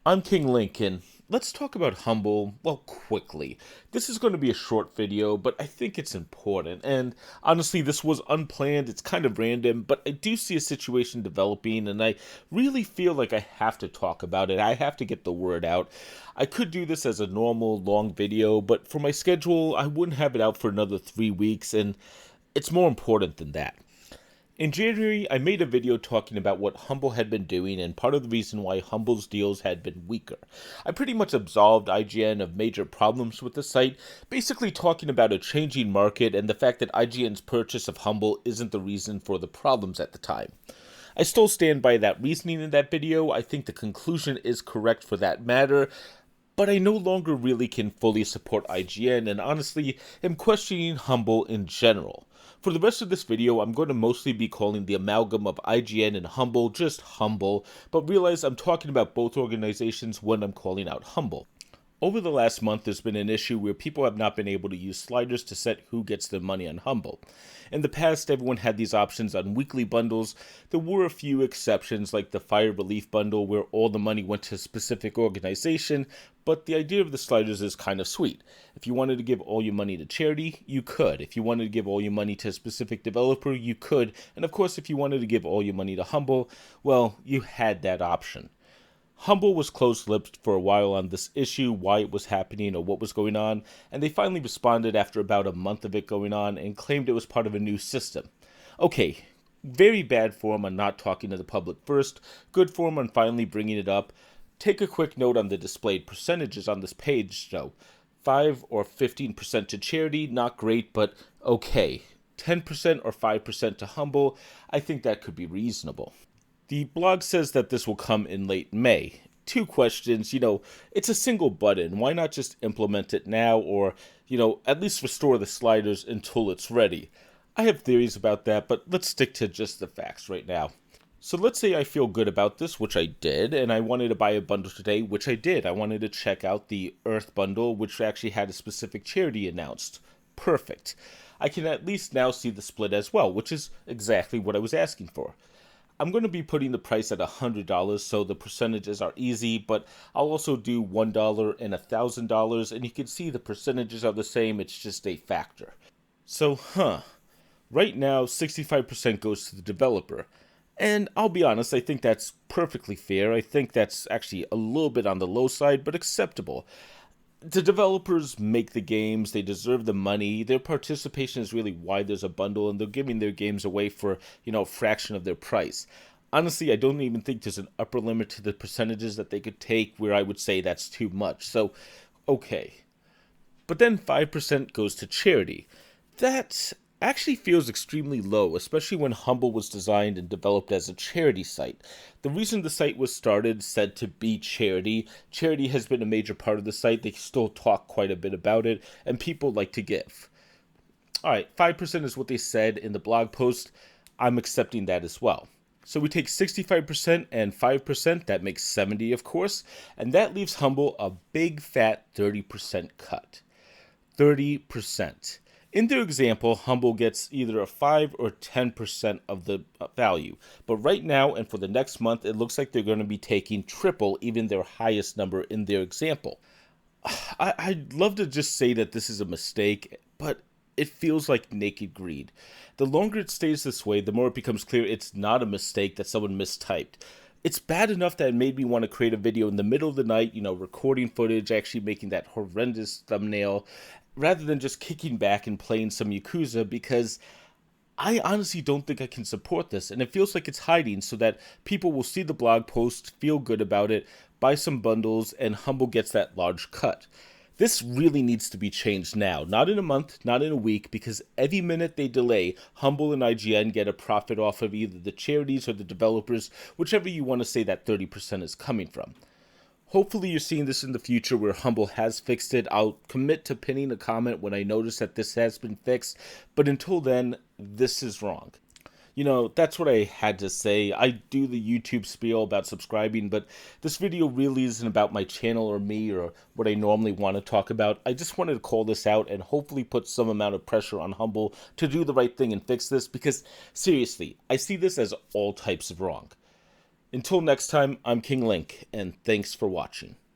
I'm King Lincoln. Let's talk about Humble, well, quickly. This is going to be a short video, but I think it's important. And honestly, this was unplanned. It's kind of random, but I do see a situation developing, and I really feel like I have to talk about it. I have to get the word out. I could do this as a normal, long video, but for my schedule, I wouldn't have it out for another 3 weeks, and it's more important than that. In January, I made a video talking about what Humble had been doing and part of the reason why Humble's deals had been weaker. I pretty much absolved IGN of major problems with the site, basically talking about a changing market and the fact that IGN's purchase of Humble isn't the reason for the problems at the time. I still stand by that reasoning in that video. I think the conclusion is correct for that matter, but I no longer really can fully support IGN and honestly am questioning Humble in general. For the rest of this video, I'm going to mostly be calling the amalgam of IGN and Humble just Humble, but realize I'm talking about both organizations when I'm calling out Humble. Over the last month, there's been an issue where people have not been able to use sliders to set who gets their money on Humble. In the past, everyone had these options on weekly bundles. There were a few exceptions, like the Fire Relief bundle, where all the money went to a specific organization, but the idea of the sliders is kind of sweet. If you wanted to give all your money to charity, you could. If you wanted to give all your money to a specific developer, you could. And of course, if you wanted to give all your money to Humble, well, you had that option. Humble was close-lipped for a while on this issue, why it was happening or what was going on, and they finally responded after about a month of it going on and claimed it was part of a new system. Okay, very bad form on not talking to the public first, good form on finally bringing it up. Take a quick note on the displayed percentages on this page, though. 5 or 15% to charity, not great, but okay. 10% or 5% to Humble, I think that could be reasonable. The blog says that this will come in late May. Two questions, it's a single button. Why not just implement it now or, at least restore the sliders until it's ready? I have theories about that, but let's stick to just the facts right now. So let's say I feel good about this, which I did, and I wanted to buy a bundle today, which I did. I wanted to check out the Earth bundle, which actually had a specific charity announced. Perfect. I can at least now see the split as well, which is exactly what I was asking for. I'm going to be putting the price at $100, so the percentages are easy, but I'll also do $1 and $1,000, and you can see the percentages are the same, it's just a factor. So, right now 65% goes to the developer. And I'll be honest, I think that's perfectly fair. I think that's actually a little bit on the low side, but acceptable. The developers make the games, they deserve the money, their participation is really why there's a bundle, and they're giving their games away for, a fraction of their price. Honestly, I don't even think there's an upper limit to the percentages that they could take where I would say that's too much, so, okay. But then 5% goes to charity. That actually feels extremely low, especially when Humble was designed and developed as a charity site. The reason the site was started said to be charity. Charity has been a major part of the site. They still talk quite a bit about it, and people like to give. Alright, 5% is what they said in the blog post. I'm accepting that as well. So we take 65% and 5%, that makes 70 of course, and that leaves Humble a big fat 30% cut. 30%. In their example, Humble gets either a 5 or 10% of the value. But right now and for the next month, it looks like they're going to be taking triple, even their highest number in their example. I'd love to just say that this is a mistake, but it feels like naked greed. The longer it stays this way, the more it becomes clear it's not a mistake that someone mistyped. It's bad enough that it made me want to create a video in the middle of the night, recording footage, actually making that horrendous thumbnail, rather than just kicking back and playing some Yakuza, because I honestly don't think I can support this, and it feels like it's hiding so that people will see the blog post, feel good about it, buy some bundles, and Humble gets that large cut. This really needs to be changed now, not in a month, not in a week, because every minute they delay, Humble and IGN get a profit off of either the charities or the developers, whichever you want to say that 30% is coming from. Hopefully you're seeing this in the future where Humble has fixed it. I'll commit to pinning a comment when I notice that this has been fixed, but until then, this is wrong. That's what I had to say. I do the YouTube spiel about subscribing, but this video really isn't about my channel or me or what I normally want to talk about. I just wanted to call this out and hopefully put some amount of pressure on Humble to do the right thing and fix this, because seriously, I see this as all types of wrong. Until next time, I'm King Link, and thanks for watching.